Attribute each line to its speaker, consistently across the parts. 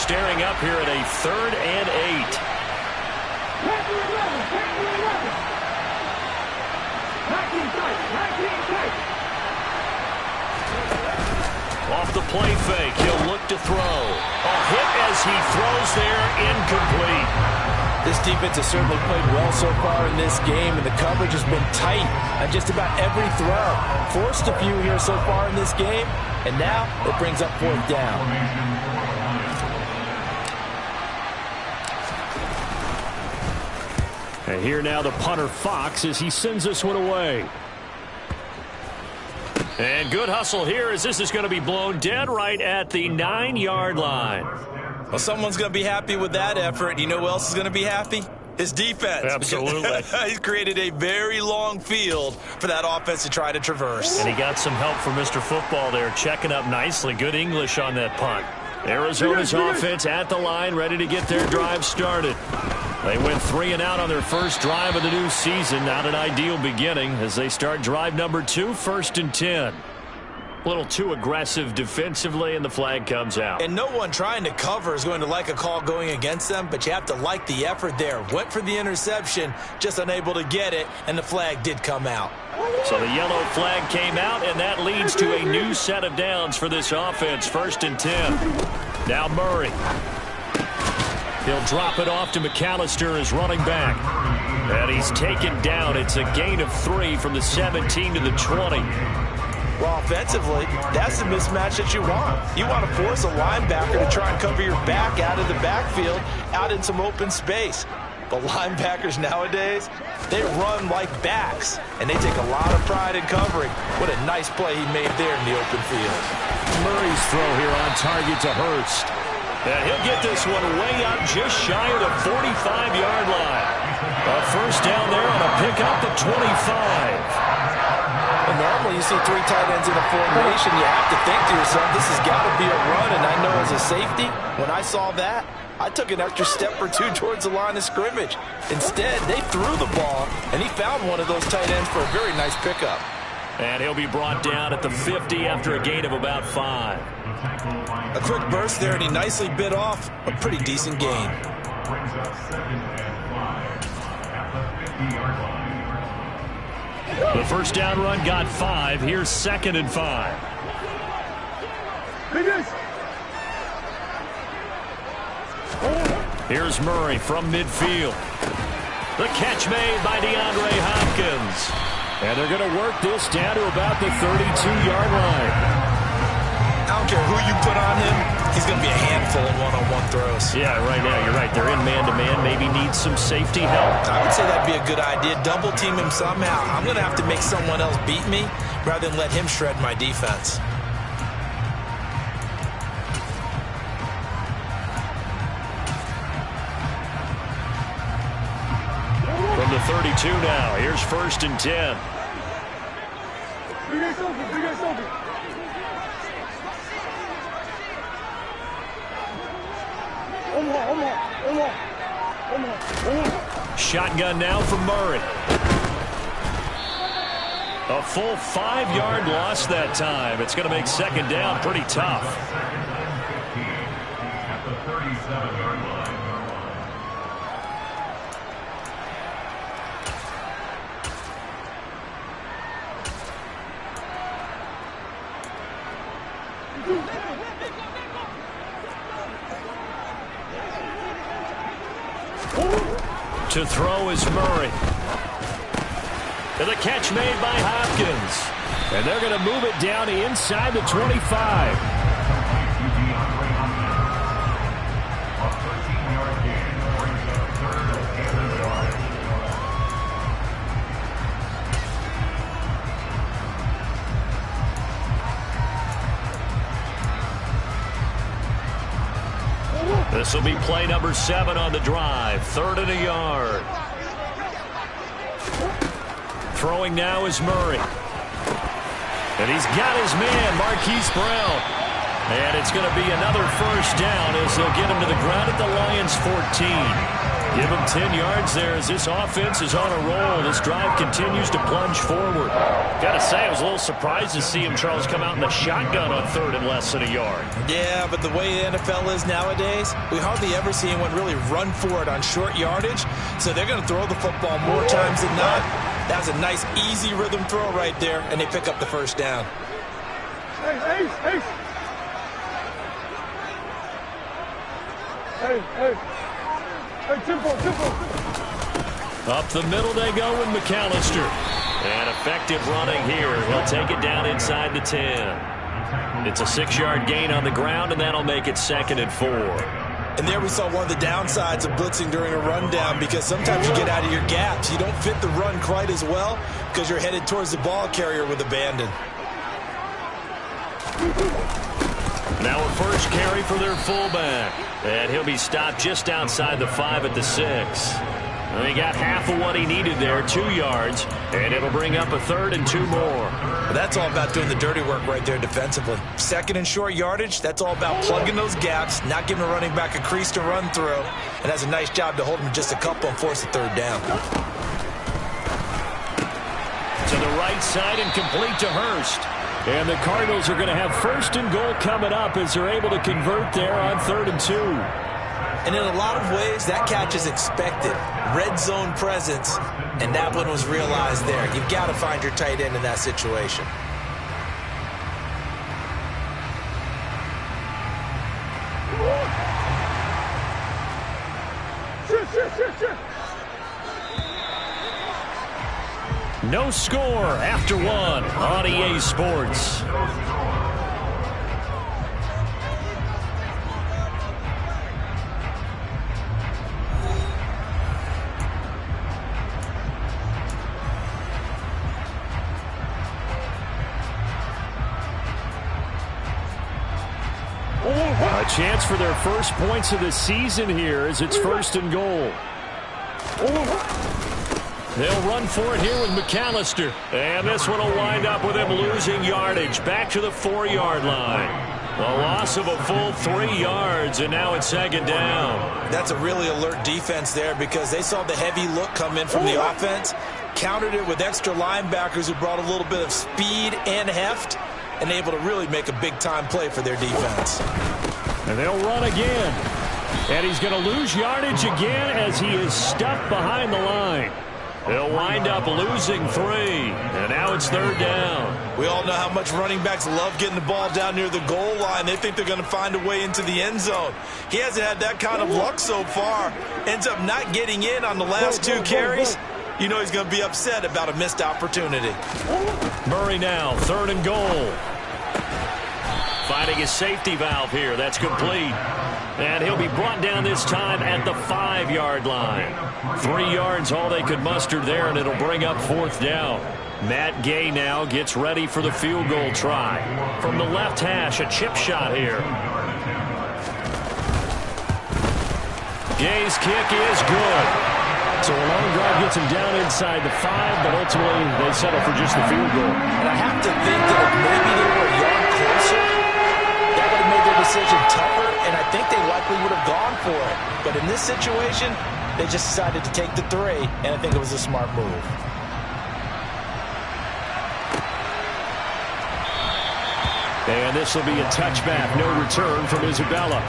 Speaker 1: staring up here at a 3rd and 8. Off the play fake, he'll look to throw. A hit as he throws there, incomplete.
Speaker 2: This defense has certainly played well so far in this game, and the coverage has been tight on just about every throw. Forced a few here so far in this game, and now it brings up 4th down.
Speaker 1: And here now the punter Fox as he sends this one away. And good hustle here as this is going to be blown dead right at the 9-yard line.
Speaker 2: Well, someone's going to be happy with that effort. You know who else is going to be happy? His defense.
Speaker 1: Absolutely.
Speaker 2: He's created a very long field for that offense to try to traverse.
Speaker 1: And he got some help from Mr. Football there, checking up nicely. Good English on that punt. Arizona's offense at the line, ready to get their drive started. They went 3 and out on their first drive of the new season. Not an ideal beginning as they start drive number 2, 1st and 10. A little too aggressive defensively, and the flag comes out.
Speaker 2: And no one trying to cover is going to like a call going against them, but you have to like the effort there. Went for the interception, just unable to get it, and the flag did come out.
Speaker 1: So the yellow flag came out, and that leads to a new set of downs for this offense. 1st and 10. Now Murray. He'll drop it off to McAllister as running back. And he's taken down. It's a gain of 3 from the 17 to the 20.
Speaker 2: Well, offensively, that's the mismatch that you want. You want to force a linebacker to try and cover your back out of the backfield, out in some open space. But linebackers nowadays, they run like backs, and they take a lot of pride in covering. What a nice play he made there in the open field.
Speaker 1: Murray's throw here on target to Hurst. And he'll get this one way up just shy of the 45-yard line. A first down there on a pickup at 25.
Speaker 2: And normally you see 3 tight ends in a formation, you have to think to yourself, this has got to be a run. And I know as a safety, when I saw that, I took an extra step or 2 towards the line of scrimmage. Instead, they threw the ball, and he found one of those tight ends for a very nice pickup.
Speaker 1: And he'll be brought down at the 50 after a gain of about 5.
Speaker 2: A quick burst there, and he nicely bit off a pretty decent gain.
Speaker 1: The first down run got 5. Here's 2nd and 5. Here's Murray from midfield. The catch made by DeAndre Hopkins. And they're going to work this down to about the 32-yard line.
Speaker 2: I don't care who you put on him, he's going to be a handful in one-on-one throws.
Speaker 1: Yeah, right now, you're right. They're in man-to-man, maybe need some safety help.
Speaker 2: I would say that'd be a good idea. Double team him somehow. I'm going to have to make someone else beat me rather than let him shred my defense.
Speaker 1: From the 32 now, here's 1st and 10. Shotgun now for Murray. A full 5-yard loss that time. It's going to make 2nd down pretty tough.
Speaker 3: At the 37-yard line.
Speaker 1: To throw is Murray. And the catch made by Hopkins. And they're going to move it down inside the 25. This will be play number 7 on the drive. 3rd and a yard. Throwing now is Murray. And he's got his man, Marquise Brown. And it's going to be another first down as they'll get him to the ground at the Lions' 14. Give him 10 yards there as this offense is on a roll. This drive continues to plunge forward. Got to say, I was a little surprised to see him, Charles, come out in the shotgun on third and less than a yard.
Speaker 2: Yeah, but the way the NFL is nowadays, we hardly ever see anyone really run for it on short yardage. So they're going to throw the football more times than not. That was a nice, easy rhythm throw right there, and they pick up the first down.
Speaker 4: Tempo.
Speaker 1: Up the middle they go with McAllister. And effective running here. He'll take it down inside the 10. It's a 6-yard gain on the ground, and that'll make it 2nd and 4.
Speaker 2: And there we saw one of the downsides of blitzing during a rundown, because sometimes you get out of your gaps. You don't fit the run quite as well because you're headed towards the ball carrier with abandon.
Speaker 1: Now a first carry for their fullback. And he'll be stopped just outside the 5 at the 6. And he got half of what he needed there, 2 yards. And it'll bring up a 3rd and 2 more.
Speaker 2: But that's all about doing the dirty work right there defensively. 2nd and short yardage, that's all about plugging those gaps, not giving a running back a crease to run through. And that's a nice job to hold him just a couple and force the 3rd down.
Speaker 1: To the right side and complete to Hurst. And the Cardinals are going to have 1st and goal coming up as they're able to convert there on 3rd and 2.
Speaker 2: And in a lot of ways, that catch is expected. Red zone presence, and that one was realized there. You've got to find your tight end in that situation.
Speaker 1: No score after 1 on EA Sports. A chance for their first points of the season here as it's 1st and goal. They'll run for it here with McAllister. And this one will wind up with him losing yardage back to the 4-yard line. A loss of a full 3 yards, and now it's 2nd down.
Speaker 2: That's a really alert defense there because they saw the heavy look come in from the offense, countered it with extra linebackers who brought a little bit of speed and heft, and able to really make a big-time play for their defense.
Speaker 1: And they'll run again. And he's going to lose yardage again as he is stuffed behind the line. They'll wind up losing 3, and now it's 3rd down.
Speaker 2: We all know how much running backs love getting the ball down near the goal line. They think they're going to find a way into the end zone. He hasn't had that kind of luck so far. Ends up not getting in on the last 2 carries. You know he's going to be upset about a missed opportunity.
Speaker 1: Murray now, 3rd and goal. Finding his safety valve here. That's complete. And he'll be brought down this time at the 5-yard line. 3 yards, all they could muster there, and it'll bring up 4th down. Matt Gay now gets ready for the field goal try. From the left hash, a chip shot here. Gay's kick is good. So a long drive gets him down inside the 5, but ultimately they settle for just the field goal.
Speaker 2: And I have to think that if maybe they were a yard closer, that would have made their decision tougher, and I think they likely would have gone for it. But in this situation, they just decided to take the 3, and I think it was a smart move.
Speaker 1: And this will be a touchback, no return from Isabella.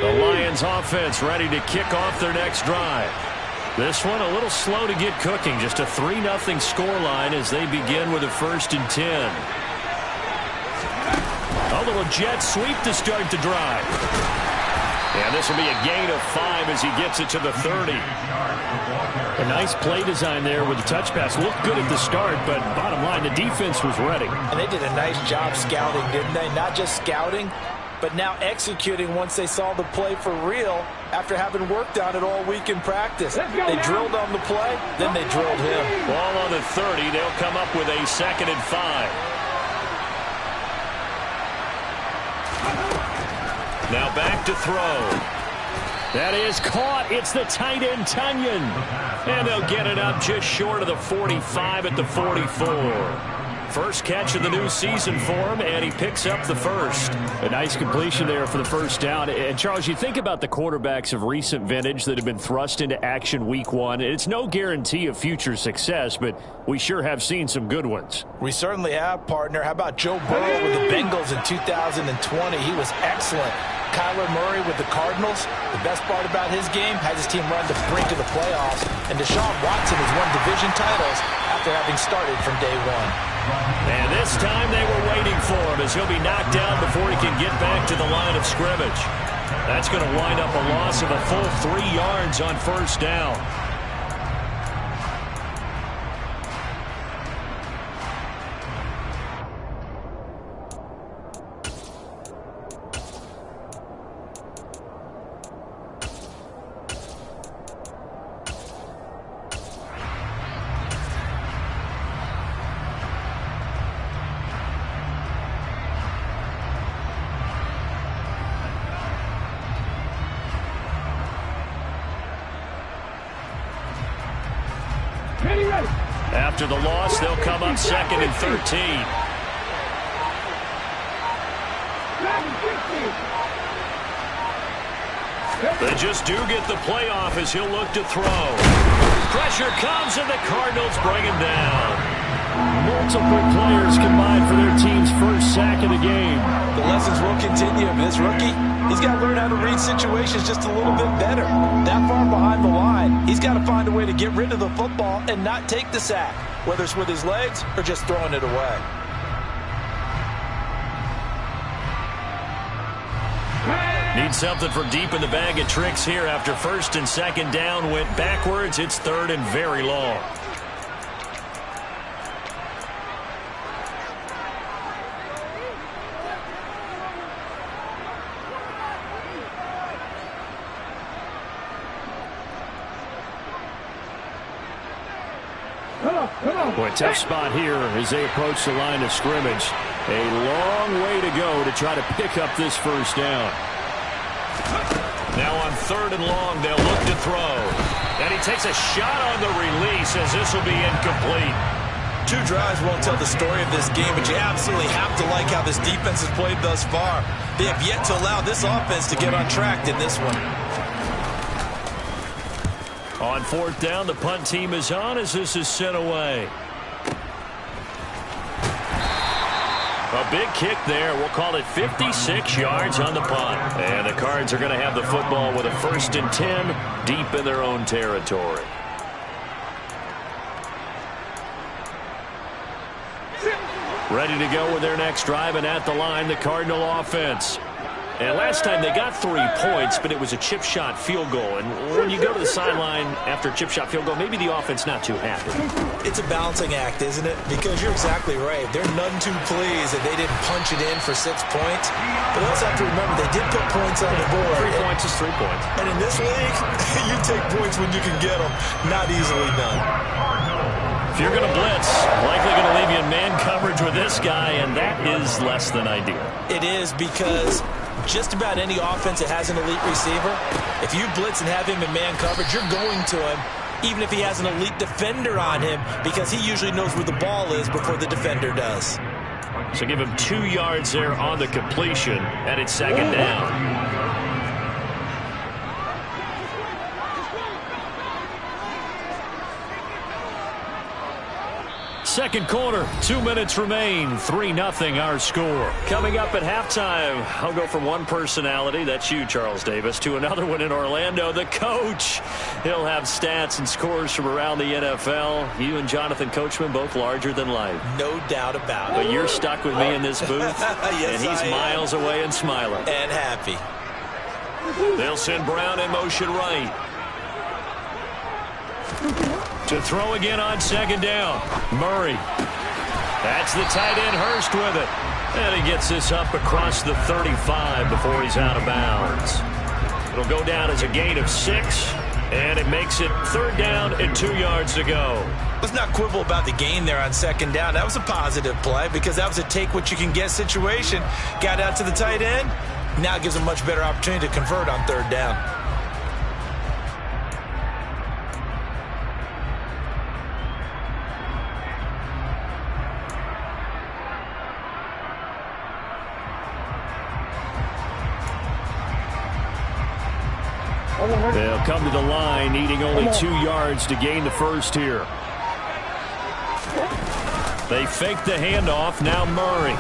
Speaker 1: The Lions offense ready to kick off their next drive. This one a little slow to get cooking. Just a 3-0 scoreline as they begin with a 1st and 10. A little jet sweep to start the drive. And this will be a gain of 5 as he gets it to the 30. A nice play design there with the touch pass. Looked good at the start, but bottom line, the defense was ready.
Speaker 2: And they did a nice job scouting, didn't they? Not just scouting, but now executing once they saw the play for real after having worked on it all week in practice. They drilled on the play, then they drilled him.
Speaker 1: Ball on the 30. They'll come up with a 2nd and 5. Now back to throw. That is caught. It's the tight end, Tunyon. And they'll get it up just short of the 45 at the 44. First catch of the new season for him, and he picks up the first. A nice completion there for the first down. And, Charles, you think about the quarterbacks of recent vintage that have been thrust into action week one. It's no guarantee of future success, but we sure have seen some good ones.
Speaker 2: We certainly have, partner. How about Joe Burrow with the Bengals in 2020? He was excellent. Kyler Murray with the Cardinals. The best part about his game, has his team run to the brink of the playoffs. And Deshaun Watson has won division titles after having started from day one.
Speaker 1: And this time they were waiting for him as he'll be knocked down before he can get back to the line of scrimmage. That's going to wind up a loss of a full 3 yards on first down. After the loss, they'll come up 2nd and 13. They just do get the playoff as he'll look to throw. Pressure comes and the Cardinals bring him down. Multiple players combined for their team's first sack of the game.
Speaker 2: The lessons will continue. This rookie, he's got to learn how to read situations just a little bit better. That far behind the line, he's got to find a way to get rid of the football and not take the sack, whether it's with his legs or just throwing it away.
Speaker 1: Need something from deep in the bag of tricks here after 1st and 2nd down went backwards. It's 3rd and very long. Boy, tough spot here as they approach the line of scrimmage. A long way to go to try to pick up this first down. Now on 3rd and long, they'll look to throw. And he takes a shot on the release as this will be incomplete.
Speaker 2: 2 drives won't tell the story of this game, but you absolutely have to like how this defense has played thus far. They have yet to allow this offense to get on track in this one.
Speaker 1: On 4th down, the punt team is on as this is sent away. A big kick there. We'll call it 56 yards on the punt. And the Cards are going to have the football with a 1st and 10 deep in their own territory. Ready to go with their next drive, and at the line, the Cardinal offense. And last time they got 3 points, but it was a chip shot field goal. And when you go to the sideline after a chip shot field goal, maybe the offense not too happy.
Speaker 2: It's a balancing act, isn't it? Because you're exactly right. They're none too pleased that they didn't punch it in for 6 points. But they also have to remember they did put points on the board.
Speaker 1: 3 points is 3 points.
Speaker 2: And in this league, you take points when you can get them. Not easily done.
Speaker 1: If you're going to blitz, likely going to leave you in man coverage with this guy, and that is less than ideal.
Speaker 2: It is, because just about any offense that has an elite receiver, if you blitz and have him in man coverage, you're going to him, even if he has an elite defender on him, because he usually knows where the ball is before the defender does.
Speaker 1: So give him 2 yards there on the completion, and it's 2nd down. Second quarter, 2 minutes remain, 3-0 our score. Coming up at halftime, I'll go from one personality, that's you, Charles Davis, to another one in Orlando, the coach. He'll have stats and scores from around the NFL. You and Jonathan Coachman, both larger than life.
Speaker 2: No doubt about it.
Speaker 1: But you're stuck with me in this booth,
Speaker 2: yes,
Speaker 1: and he's miles away and smiling.
Speaker 2: And happy.
Speaker 1: They'll send Brown in motion right. To throw again on 2nd down. Murray. That's the tight end, Hurst, with it. And he gets this up across the 35 before he's out of bounds. It'll go down as a gain of 6, and it makes it 3rd down and 2 yards to go.
Speaker 2: Let's not quibble about the gain there on 2nd down. That was a positive play because that was a take-what-you-can-get situation. Got out to the tight end, Now it gives them much better opportunity to convert on third down.
Speaker 1: They'll come to the line needing only 2 yards to gain the first here. They fake the handoff. Now Murray.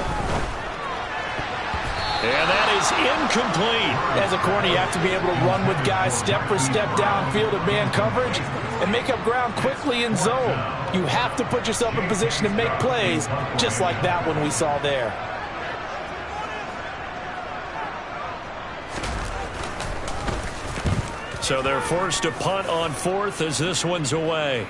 Speaker 1: And that is incomplete.
Speaker 2: As a corner, you have to be able to run with guys step for step downfield in man coverage and make up ground quickly in zone. You have to put yourself in position to make plays, just like that one we saw there.
Speaker 1: So they're forced to punt on 4th as this one's away.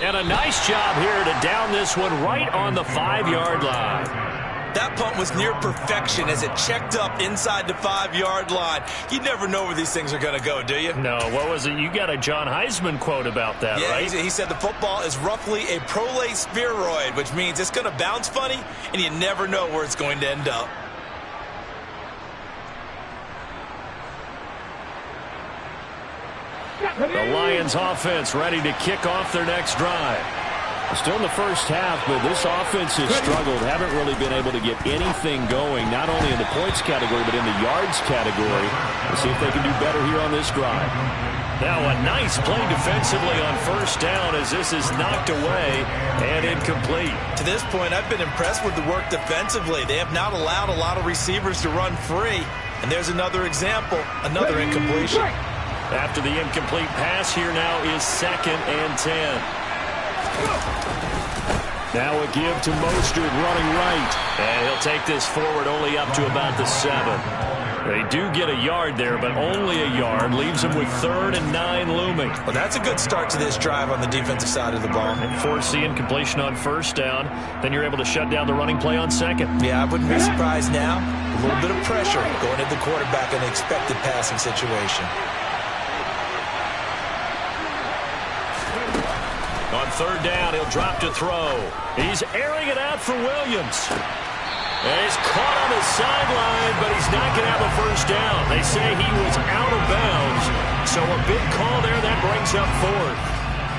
Speaker 1: And a nice job here to down this one right on the 5-yard line.
Speaker 2: That punt was near perfection as it checked up inside the 5-yard line. You never know where these things are going to go, do you?
Speaker 1: No, what was it? You got a John Heisman quote about that, right?
Speaker 2: Yeah, he said the football is roughly a prolate spheroid, which means it's going to bounce funny, and you never know where it's going to end up.
Speaker 1: The Lions offense ready to kick off their next drive. Still in the first half, but this offense has struggled. Haven't really been able to get anything going, not only in the points category, but in the yards category. We'll see if they can do better here on this drive. Now a nice play defensively on first down as this is knocked away and incomplete.
Speaker 2: To this point, I've been impressed with the work defensively. They have not allowed a lot of receivers to run free. And there's another example, another incompletion.
Speaker 1: After the incomplete pass, here now is 2nd and 10. Now a give to Mostert running right. And he'll take this forward only up to about the 7. They do get a yard there, but only a yard. Leaves them with 3rd and 9 looming.
Speaker 2: Well, that's a good start to this drive on the defensive side of the ball.
Speaker 1: And force the incompletion on first down. Then you're able to shut down the running play on 2nd.
Speaker 2: Yeah, I wouldn't be surprised now. A little bit of pressure going at the quarterback in an expected passing situation.
Speaker 1: On 3rd down, he'll drop to throw. He's airing it out for Williams. And he's caught on the sideline, but he's not going to have a first down. They say he was out of bounds. So a big call there that brings up 4th.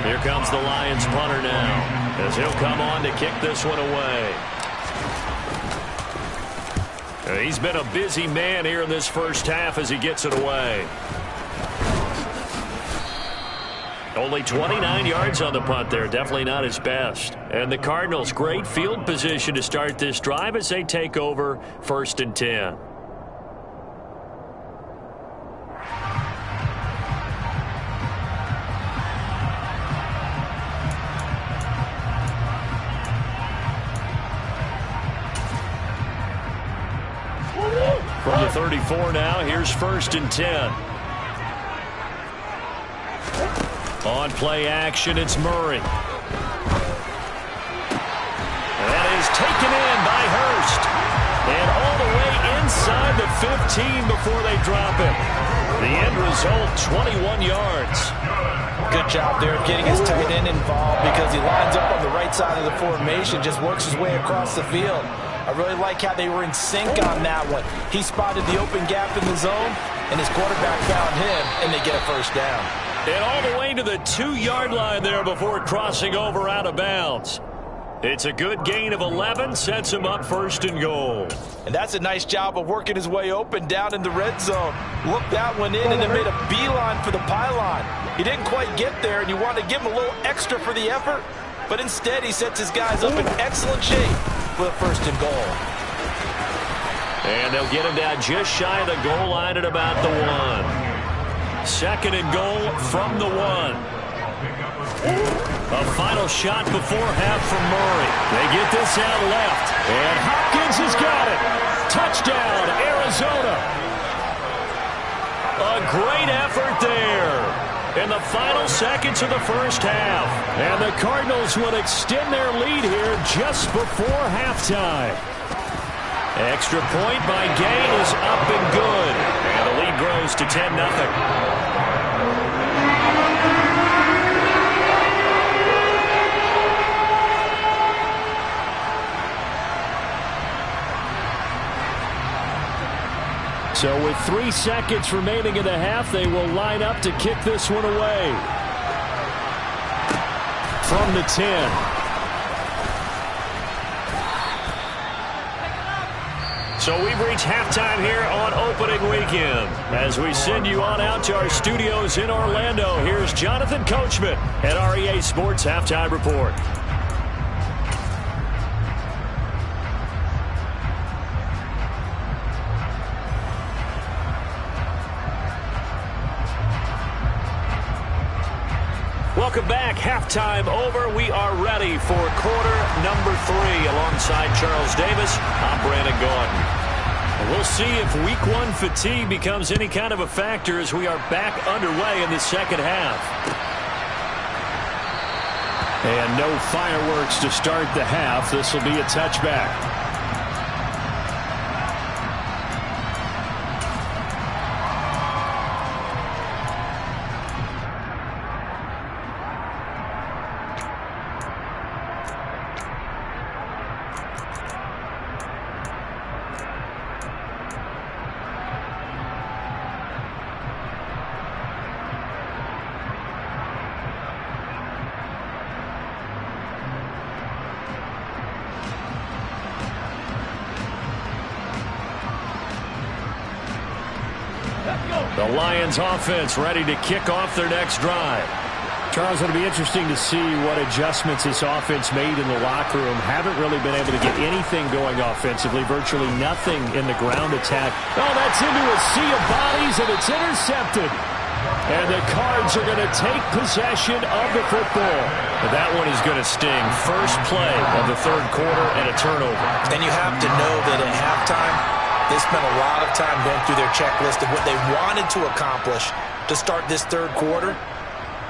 Speaker 1: Here comes the Lions punter now, as he'll come on to kick this one away. He's been a busy man here in this first half as he gets it away. Only 29 yards on the punt there. Definitely not his best. And the Cardinals, great field position to start this drive as they take over 1st and 10. From the 34 now, here's 1st and 10. On play action, it's Murray. And that is taken in by Hurst. And all the way inside the 15 before they drop it. The end result, 21 yards.
Speaker 2: Good job there of getting his tight end involved because he lines up on the right side of the formation, just works his way across the field. I really like how they were in sync on that one. He spotted the open gap in the zone, and his quarterback found him, and they get a first down.
Speaker 1: And all the way to the 2-yard line there before crossing over out of bounds. It's a good gain of 11, sets him up 1st and goal.
Speaker 2: And that's a nice job of working his way open down in the red zone. Looked that one in and then made a beeline for the pylon. He didn't quite get there, and you want to give him a little extra for the effort, but instead he sets his guys up in excellent shape for the 1st and goal.
Speaker 1: And they'll get him down just shy of the goal line at about the 1. 2nd and goal from the 1. A final shot before half from Murray. They get this out left. And Hopkins has got it. Touchdown, Arizona. A great effort there in the final seconds of the first half. And the Cardinals would extend their lead here just before halftime. Extra point by Gay is up and good. And the lead grows to 10-0. So with 3 seconds remaining in the half, they will line up to kick this one away. From the 10. So we've reached halftime here on opening weekend. As we send you on out to our studios in Orlando, here's Jonathan Coachman at REA Sports Halftime Report. Welcome back. Halftime over. We are ready for quarter number 3. Alongside Charles Davis, I'm Brandon Gaudin. And we'll see if week 1 fatigue becomes any kind of a factor as we are back underway in the second half. And no fireworks to start the half. This will be a touchback. The Lions offense ready to kick off their next drive. Charles, it'll be interesting to see what adjustments this offense made in the locker room. Haven't really been able to get anything going offensively. Virtually nothing in the ground attack. Oh, that's into a sea of bodies, and it's intercepted. And the Cards are going to take possession of the football. But that one is going to sting. First play of the third quarter and a turnover.
Speaker 2: And you have to know that at halftime, they spent a lot of time going through their checklist of what they wanted to accomplish to start this third quarter.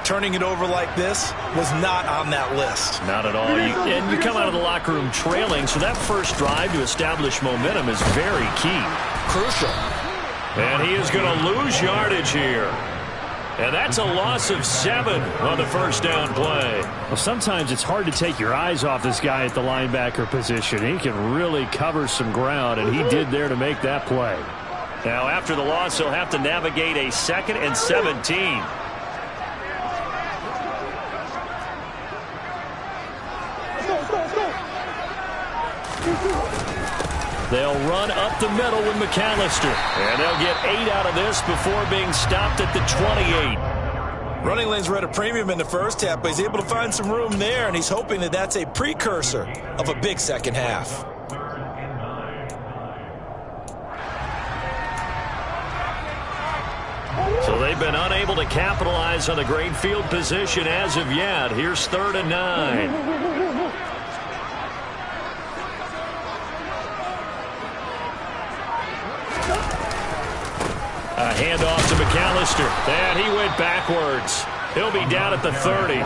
Speaker 2: Turning it over like this was not on that list.
Speaker 1: Not at all. And you come out of the locker room trailing, so that first drive to establish momentum is very key.
Speaker 2: Crucial.
Speaker 1: And he is going to lose yardage here. And that's a loss of 7 on the first down play. Well, sometimes it's hard to take your eyes off this guy at the linebacker position. He can really cover some ground, and he did there to make that play. Now, after the loss, he'll have to navigate a 2nd and 17. They'll run up the middle with McAllister. And they'll get 8 out of this before being stopped at the 28.
Speaker 2: Running lanes were at a premium in the first half, but he's able to find some room there, and he's hoping that that's a precursor of a big second half.
Speaker 1: So they've been unable to capitalize on the great field position as of yet. Here's 3rd and 9. A handoff to McAllister. And he went backwards. He'll be down at the 30.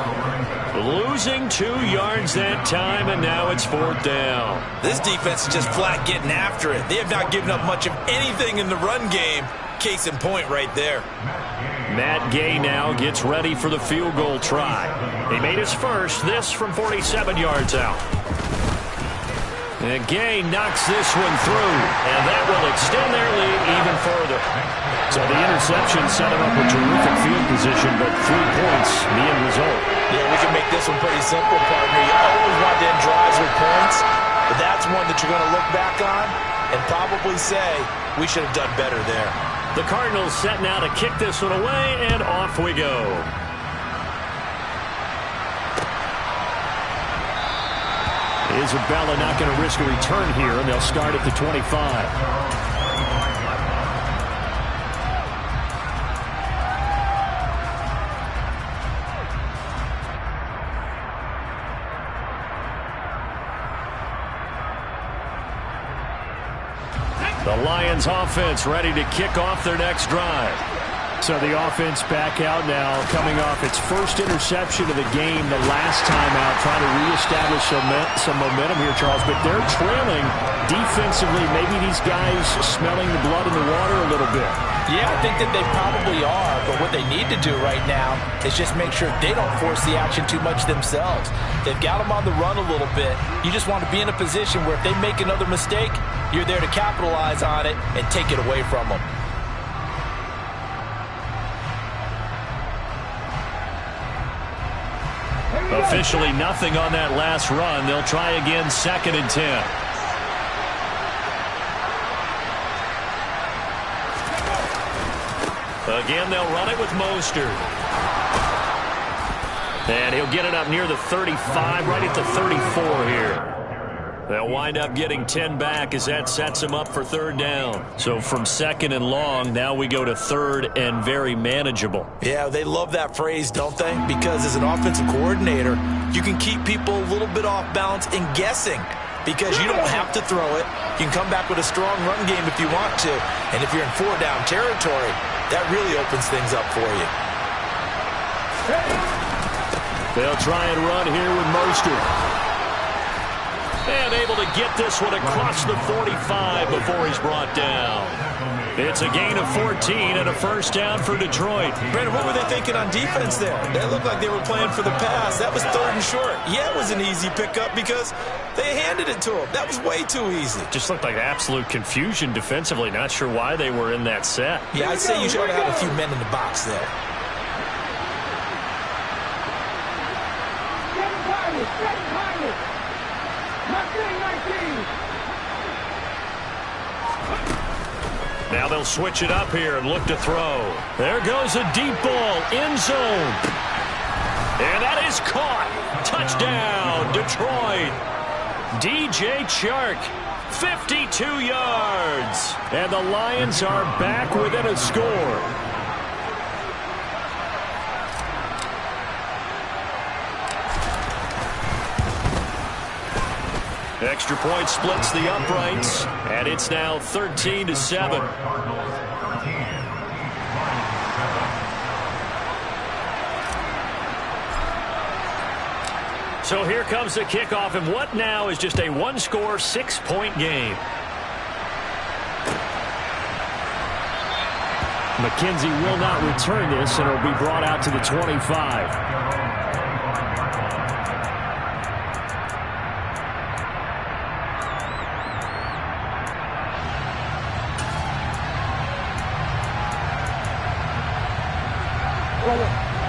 Speaker 1: Losing 2 yards that time, and now it's 4th down.
Speaker 2: This defense is just flat getting after it. They have not given up much of anything in the run game. Case in point right there.
Speaker 1: Matt Gay now gets ready for the field goal try. He made his first, this from 47 yards out. And Gay knocks this one through, and that will extend their lead even further. So the interception set him up with terrific field position, but 3 points, the end result.
Speaker 2: Yeah, we can make this one pretty simple, partner. You always want to end drives with points, but that's one that you're going to look back on and probably say, we should have done better there.
Speaker 1: The Cardinals set now to kick this one away, and off we go. Isabella not going to risk a return here, and they'll start at the 25. The Lions offense ready to kick off their next drive. So the offense back out now, coming off its first interception of the game the last time out, trying to reestablish some momentum here, Charles. But they're trailing defensively. Maybe these guys smelling the blood in the water a little bit.
Speaker 4: Yeah, I think that they probably are. But what they need to do right now is just make sure they don't force the action too much themselves. They've got them on the run a little bit. You just want to be in a position where if they make another mistake, you're there to capitalize on it and take it away from them.
Speaker 1: Officially nothing on that last run. They'll try again, 2nd and 10. Again, they'll run it with Mostert. And he'll get it up near the 35, right at the 34 here. They'll wind up getting 10 back as that sets them up for 3rd down. So from 2nd and long, now we go to 3rd and very manageable.
Speaker 2: Yeah, they love that phrase, don't they? Because as an offensive coordinator, you can keep people a little bit off balance and guessing because you don't have to throw it. You can come back with a strong run game if you want to. And if you're in 4-down territory, that really opens things up for you.
Speaker 1: They'll try and run here with Mostert. And able to get this one across the 45 before he's brought down. It's a gain of 14 and a 1st down for Detroit.
Speaker 2: Brandon, what were they thinking on defense there? They looked like they were playing for the pass. That was 3rd and short. Yeah, it was an easy pickup because they handed it to him. That was way too easy.
Speaker 1: Just looked like absolute confusion defensively. Not sure why they were in that set.
Speaker 2: Yeah, I'd say you should have had a few men in the box there.
Speaker 1: Now they'll switch it up here and look to throw. There goes a deep ball, end zone. And that is caught. Touchdown, Detroit. DJ Chark, 52 yards. And the Lions are back within a score. Extra point splits the uprights, and it's now 13-7. So here comes the kickoff, and what now is just a one-score, 6-point game. McKenzie will not return this, and it'll be brought out to the 25.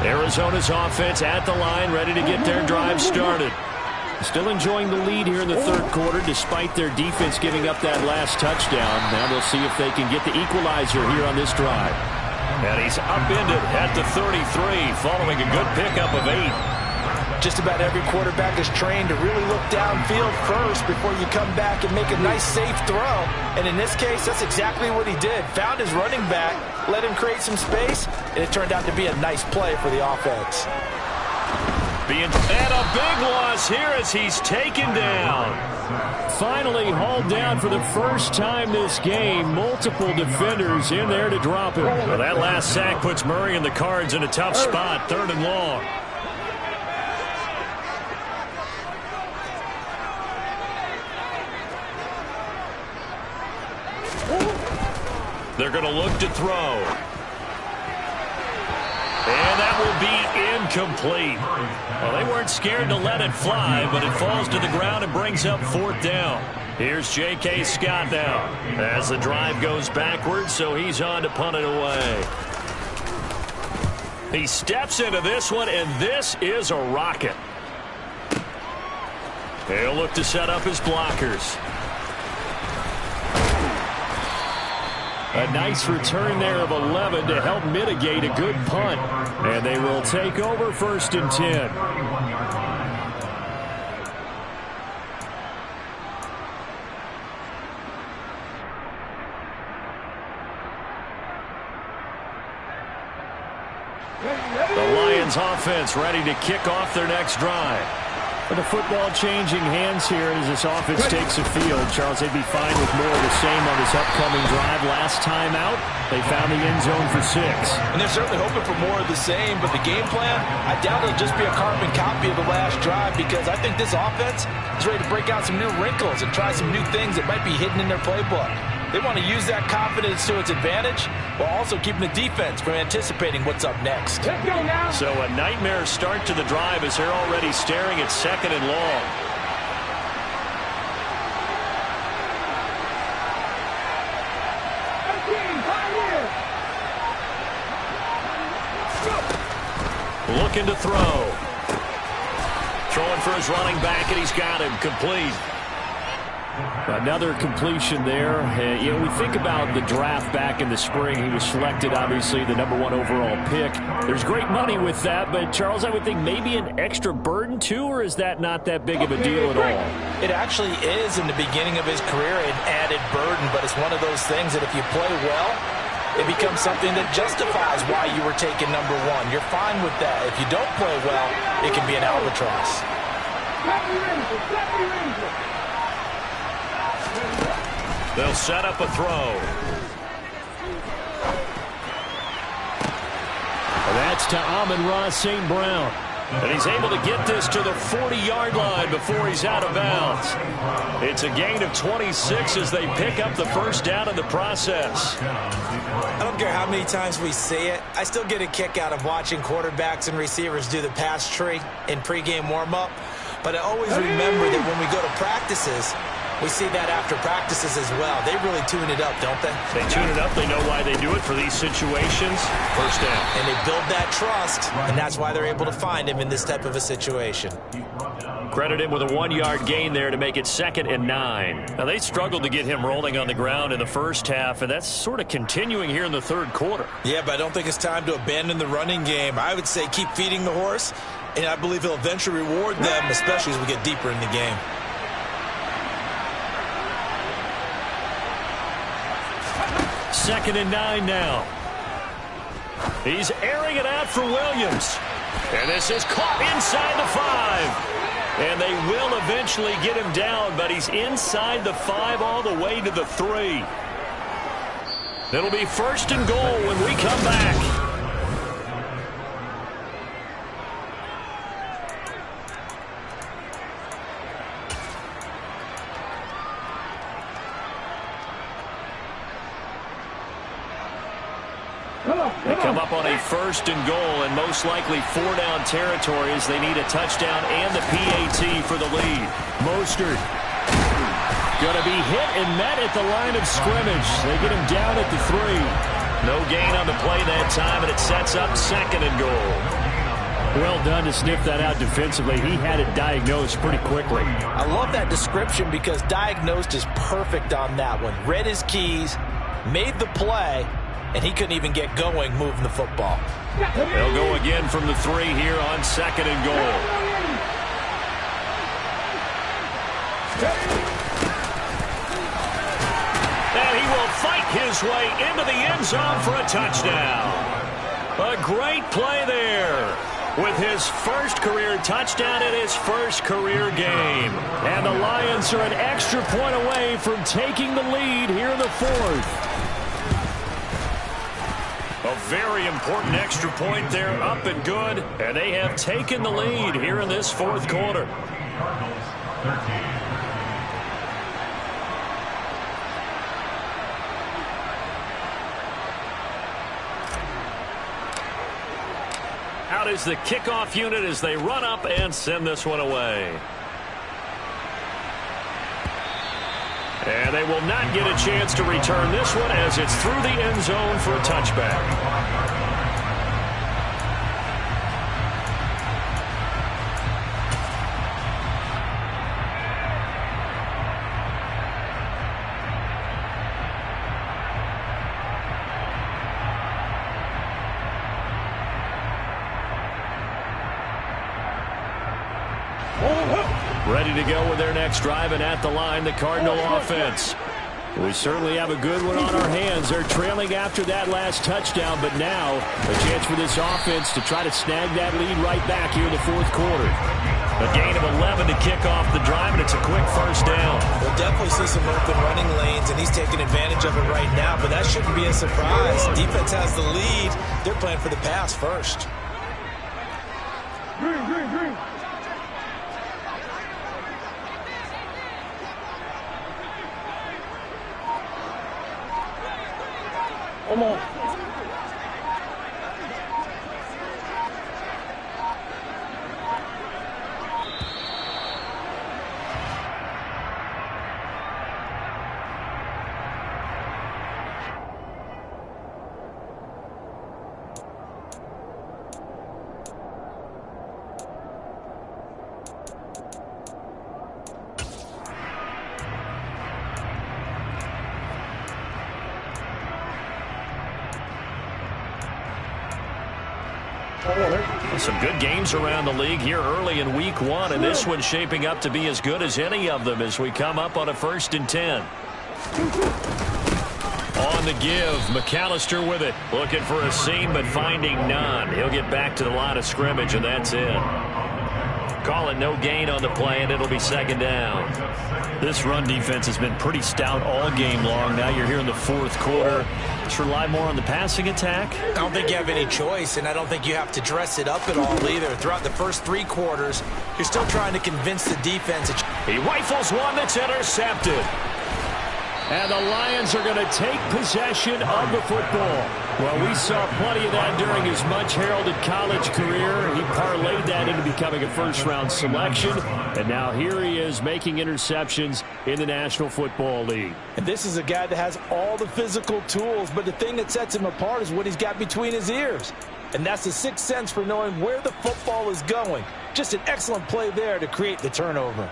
Speaker 1: Arizona's offense at the line, ready to get their drive started. Still enjoying the lead here in the 3rd quarter, despite their defense giving up that last touchdown. Now they'll see if they can get the equalizer here on this drive. And he's upended at the 33, following a good pickup of 8.
Speaker 2: Just about every quarterback is trained to really look downfield first before you come back and make a nice, safe throw. And in this case, that's exactly what he did. Found his running back, let him create some space, and it turned out to be a nice play for the offense.
Speaker 1: And a big loss here as he's taken down. Finally hauled down for the first time this game. Multiple defenders in there to drop him. Well, that last sack puts Murray and the Cards in a tough spot, 3rd and long. They're going to look to throw. And that will be incomplete. Well, they weren't scared to let it fly, but it falls to the ground and brings up 4th down. Here's J.K. Scott now as the drive goes backwards, so he's on to punt it away. He steps into this one, and this is a rocket. He'll look to set up his blockers. A nice return there of 11 to help mitigate a good punt. And they will take over 1st and 10. The Lions offense ready to kick off their next drive. With the football changing hands here as this offense takes the field, Charles, they'd be fine with more of the same on this upcoming drive. Last time out, they found the end zone for 6.
Speaker 2: And they're certainly hoping for more of the same, but the game plan, I doubt it'll just be a carbon copy of the last drive because I think this offense is ready to break out some new wrinkles and try some new things that might be hidden in their playbook. They want to use that confidence to its advantage while also keeping the defense from anticipating what's up next.
Speaker 5: Let's go now.
Speaker 1: So a nightmare start to the drive as they're already staring at 2nd and long. Looking to throw. throwing for his running back, and he's got him complete. Another completion there. We think about the draft back in the spring. He was selected, obviously, the #1 overall pick. There's great money with that, but, Charles, I would think maybe an extra burden, too, or is that not that big of a deal at all?
Speaker 4: It actually is in the beginning of his career an added burden, but it's one of those things that if you play well, it becomes something that justifies why you were taken #1. You're fine with that. If you don't play well, it can be an albatross.
Speaker 1: They'll set up a throw. That's to Amon-Ra St. Brown. And he's able to get this to the 40-yard line before he's out of bounds. It's a gain of 26 as they pick up the first down in the process.
Speaker 4: I don't care how many times we see it. I still get a kick out of watching quarterbacks and receivers do the pass tree in pregame warm-up. But I always remember that when we go to practices, we see that after practices as well. They really tune it up, don't they?
Speaker 1: They tune it up. They know why they do it for these situations. First down.
Speaker 4: And they build that trust, and that's why they're able to find him in this type of a situation.
Speaker 1: Credit him with a 1-yard gain there to make it 2nd and 9. Now, they struggled to get him rolling on the ground in the first half, and that's sort of continuing here in the third quarter.
Speaker 4: Yeah, but I don't think it's time to abandon the running game. I would say keep feeding the horse, and I believe he'll eventually reward them, especially as we get deeper in the game.
Speaker 1: Second and 9 now. He's airing it out for Williams. And this is caught inside the 5. And they will eventually get him down, but he's inside the 5 all the way to the 3. It'll be 1st and goal when we come back. They come up on a 1st and goal, and most likely 4-down territory as they need a touchdown and the PAT for the lead. Mostert going to be hit and met at the line of scrimmage. They get him down at the 3. No gain on the play that time, and it sets up 2nd and goal. Well done to sniff that out defensively. He had it diagnosed pretty quickly.
Speaker 4: I love that description because diagnosed is perfect on that one. Read his keys, made the play, and he couldn't even get going moving the football.
Speaker 1: They'll go again from the 3 here on 2nd and goal. And he will fight his way into the end zone for a touchdown. A great play there with his first career touchdown in his first career game. And the Lions are an extra point away from taking the lead here in the 4th. A very important extra point there, up and good, and they have taken the lead here in this 4th quarter.
Speaker 3: Cardinals 13.
Speaker 1: Out is the kickoff unit as they run up and send this one away. And they will not get a chance to return this one as it's through the end zone for a touchback. Ready to go with their next drive, and at the line, the Cardinal offense. We certainly have a good one on our hands. They're trailing after that last touchdown, but now a chance for this offense to try to snag that lead right back here in the 4th quarter. A gain of 11 to kick off the drive, and it's a quick first down.
Speaker 4: We'll definitely see some open running lanes, and he's taking advantage of it right now, but that shouldn't be a surprise. Defense has the lead. They're playing for the pass first.
Speaker 5: Green. Come on.
Speaker 1: Some good games around the league here early in week 1, and this one's shaping up to be as good as any of them as we come up on a 1st and 10. On the give, McAllister with it. Looking for a seam, but finding none. He'll get back to the line of scrimmage, and that's it. Call it no gain on the play, and it'll be 2nd down. This run defense has been pretty stout all game long. Now you're here in the 4th quarter. Let's rely more on the passing attack.
Speaker 4: I don't think you have any choice, and I don't think you have to dress it up at all either. Throughout the first 3 quarters, you're still trying to convince the defense.
Speaker 1: He rifles one that's intercepted. And the Lions are going to take possession of the football. Well, we saw plenty of that during his much-heralded college career. He parlayed that into becoming a first-round selection. And now here he is making interceptions in the National Football League.
Speaker 2: And this is a guy that has all the physical tools, but the thing that sets him apart is what he's got between his ears. And that's the 6th sense for knowing where the football is going. Just an excellent play there to create the turnover.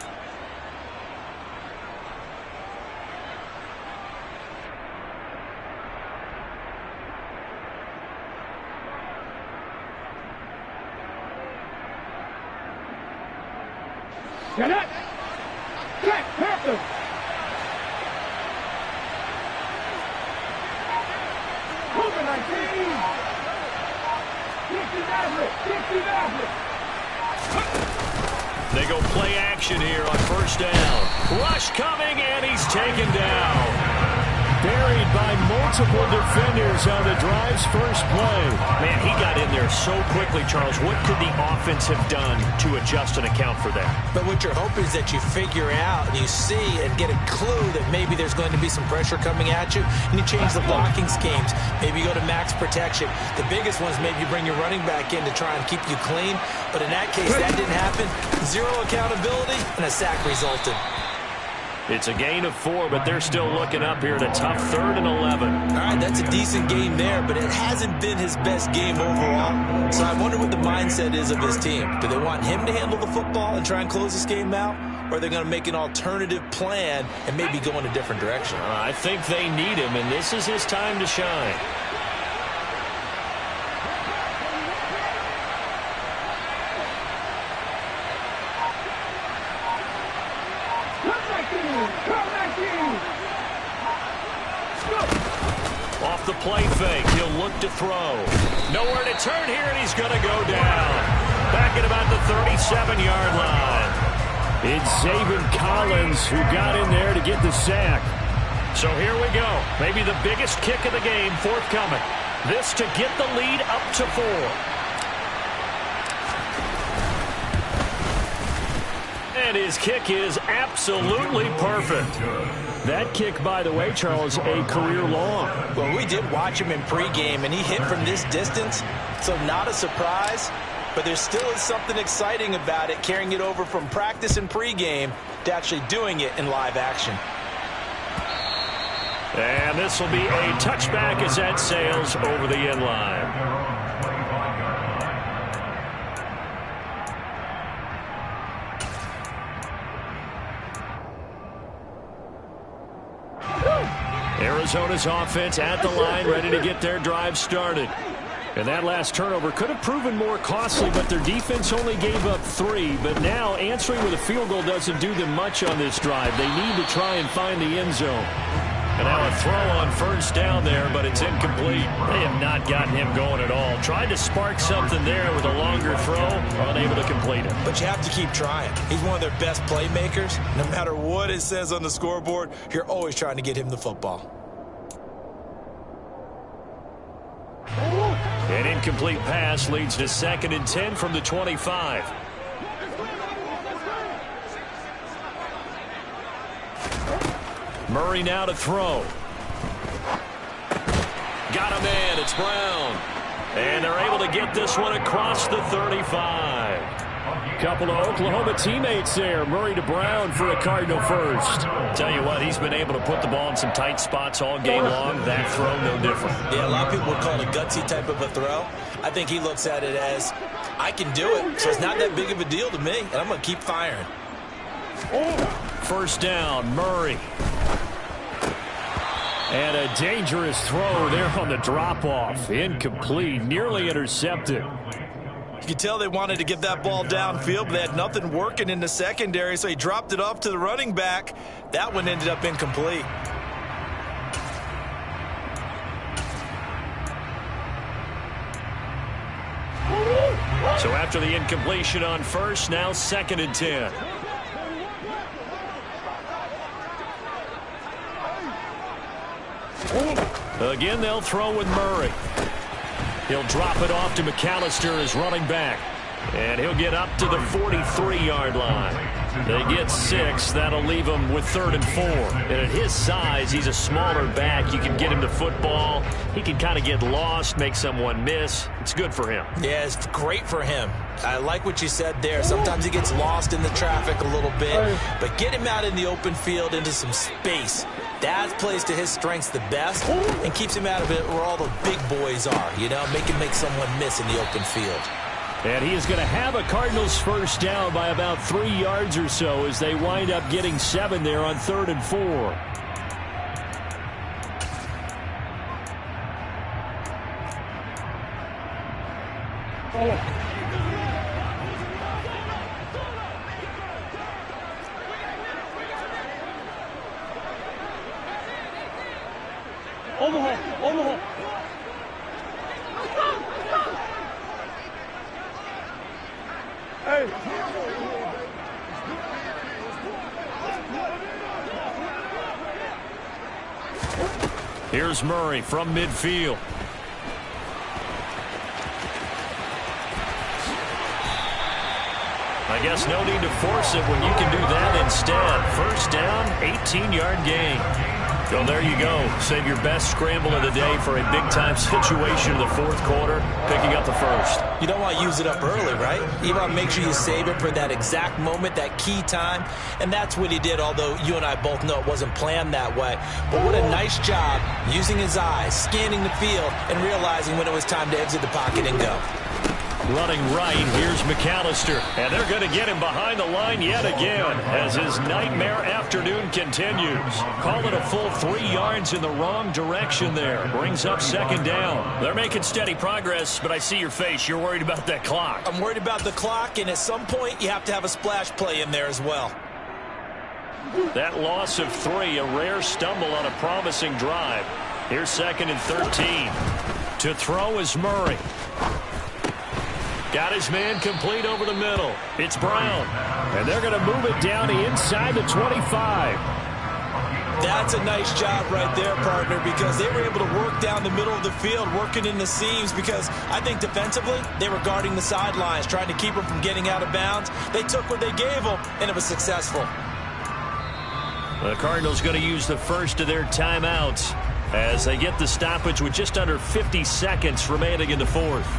Speaker 3: Get it! Get Panthers! Over 19! Dixie Maverick! Dixie Maverick!
Speaker 1: They go play action here on 1st down. Rush coming, and he's taken down. Buried by multiple defenders on the drive's first play. Man, he got in there so quickly, Charles. What could the offense have done to adjust and account for that?
Speaker 4: But what you're hoping is that you figure out and you see and get a clue that maybe there's going to be some pressure coming at you, and you change the blocking schemes. Maybe you go to max protection. The biggest one is maybe you bring your running back in to try and keep you clean. But in that case, that didn't happen. 0 accountability, and a sack resulted.
Speaker 1: It's a gain of 4, but they're still looking up here at a tough 3rd and 11.
Speaker 4: All right, that's a decent game there, but it hasn't been his best game overall. So I wonder what the mindset is of his team. Do they want him to handle the football and try and close this game out? Or are they going to make an alternative plan and maybe go in a different direction?
Speaker 1: I think they need him, and this is his time to shine. Off the play fake, he'll look to throw. Nowhere to turn here, and he's going to go down. Back at about the 37-yard line. It's Zaven Collins who got in there to get the sack. So here we go. Maybe the biggest kick of the game forthcoming. This to get the lead up to 4. And his kick is absolutely perfect. That kick, by the way, Charles, a career long.
Speaker 4: Well, we did watch him in pregame, and he hit from this distance, so not a surprise. But there still is something exciting about it, carrying it over from practice and pregame to actually doing it in live action.
Speaker 1: And this will be a touchback as that sails over the end line. Arizona's offense at the line, ready to get their drive started. And that last turnover could have proven more costly, but their defense only gave up 3. But now answering with a field goal doesn't do them much on this drive. They need to try and find the end zone. And now a throw on 1st down there, but it's incomplete. They have not gotten him going at all. Tried to spark something there with a longer throw, unable to complete it.
Speaker 4: But you have to keep trying. He's one of their best playmakers. No matter what it says on the scoreboard, you're always trying to get him the football.
Speaker 1: An incomplete pass leads to 2nd and 10 from the 25. Murray now to throw. Got a man. It's Brown. And they're able to get this one across the 35. Couple of Oklahoma teammates there. Murray to Brown for a Cardinal first. Tell you what, he's been able to put the ball in some tight spots all game long. That throw, no different.
Speaker 4: Yeah, a lot of people would call it a gutsy type of a throw. I think he looks at it as, I can do it, so it's not that big of a deal to me, and I'm going to keep firing.
Speaker 1: 1st down, Murray. And a dangerous throw there on the drop-off. Incomplete, nearly intercepted.
Speaker 2: You could tell they wanted to get that ball downfield, but they had nothing working in the secondary, so he dropped it off to the running back. That one ended up incomplete.
Speaker 1: So after the incompletion on first, now 2nd and 10. Again, they'll throw with Murray. He'll drop it off to McAllister as running back. And he'll get up to the 43-yard line. They get 6. That'll leave him with 3rd and 4. And at his size, he's a smaller back. You can get him to football. He can kind of get lost, make someone miss. It's good for him.
Speaker 4: Yeah, it's great for him. I like what you said there. Sometimes he gets lost in the traffic a little bit. But get him out in the open field into some space. That plays to his strengths the best and keeps him out of it where all the big boys are. You know, make someone miss in the open field.
Speaker 1: And he is going to have a Cardinals first down by about 3 yards or so as they wind up getting 7 there on 3rd and 4.
Speaker 3: Overhaul. Hey.
Speaker 1: Here's Murray from midfield. I guess no need to force it when you can do that instead. First down, 18-yard gain. Well, there you go. Save your best scramble of the day for a big-time situation in the 4th quarter, picking up the first.
Speaker 4: You don't want to use it up early, right? You want to make sure you save it for that exact moment, that key time. And that's what he did, although you and I both know it wasn't planned that way. But what a nice job using his eyes, scanning the field, and realizing when it was time to exit the pocket and go.
Speaker 1: Running right, here's McAllister. And they're going to get him behind the line yet again as his nightmare afternoon continues. Call it a full 3 yards in the wrong direction there. Brings up 2nd down. They're making steady progress, but I see your face. You're worried about that clock.
Speaker 4: I'm worried about the clock, and at some point you have to have a splash play in there as well.
Speaker 1: That loss of 3, a rare stumble on a promising drive. Here's 2nd and 13. To throw is Murray. Got his man complete over the middle. It's Brown. And they're going to move it down to inside the 25.
Speaker 4: That's a nice job right there, partner, because they were able to work down the middle of the field, working in the seams, because I think defensively they were guarding the sidelines, trying to keep them from getting out of bounds. They took what they gave them, and it was successful.
Speaker 1: The Cardinals going to use the first of their timeouts as they get the stoppage with just under 50 seconds remaining in the 4th.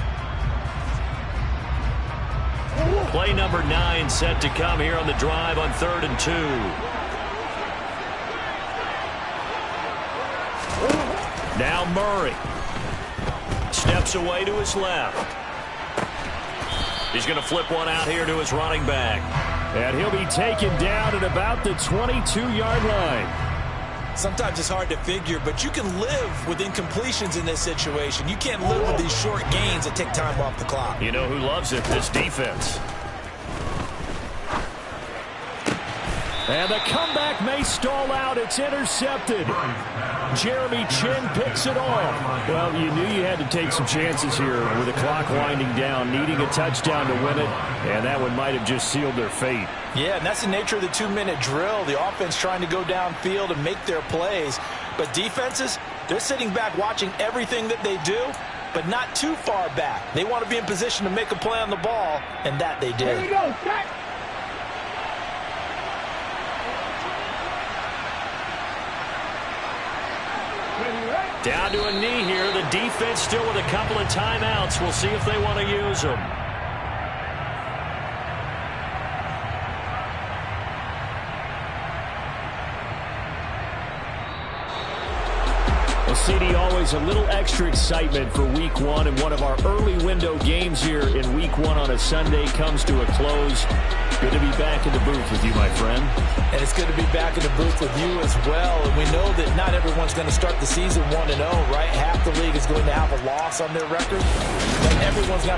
Speaker 1: Play number 9 set to come here on the drive on 3rd and 2. Now Murray steps away to his left. He's going to flip one out here to his running back. And he'll be taken down at about the 22-yard line.
Speaker 4: Sometimes it's hard to figure, but you can live with incompletions in this situation. You can't live with these short gains that take time off the clock.
Speaker 1: You know who loves it? This defense. And the comeback may stall out. It's intercepted. Jeremy Chinn picks it off. Well, you knew you had to take some chances here with the clock winding down, needing a touchdown to win it, and that one might have just sealed their fate.
Speaker 2: Yeah, and that's the nature of the 2-minute drill. The offense trying to go downfield and make their plays. But defenses, they're sitting back watching everything that they do, but not too far back. They want to be in position to make a play on the ball, and that they did.
Speaker 3: Here we go, Jack.
Speaker 1: Down to a knee here. The defense still with a couple of timeouts. We'll see if they want to use them. Well, CD, always a little extra excitement for Week 1, and one of our early window games here in Week 1 on a Sunday comes to a close. Good to be back in the booth with you, my friend.
Speaker 2: And it's good to be back in the booth with you as well. And we know that not everyone's going to start the season 1-0, right? Half the league is going to have a loss on their record. But everyone's got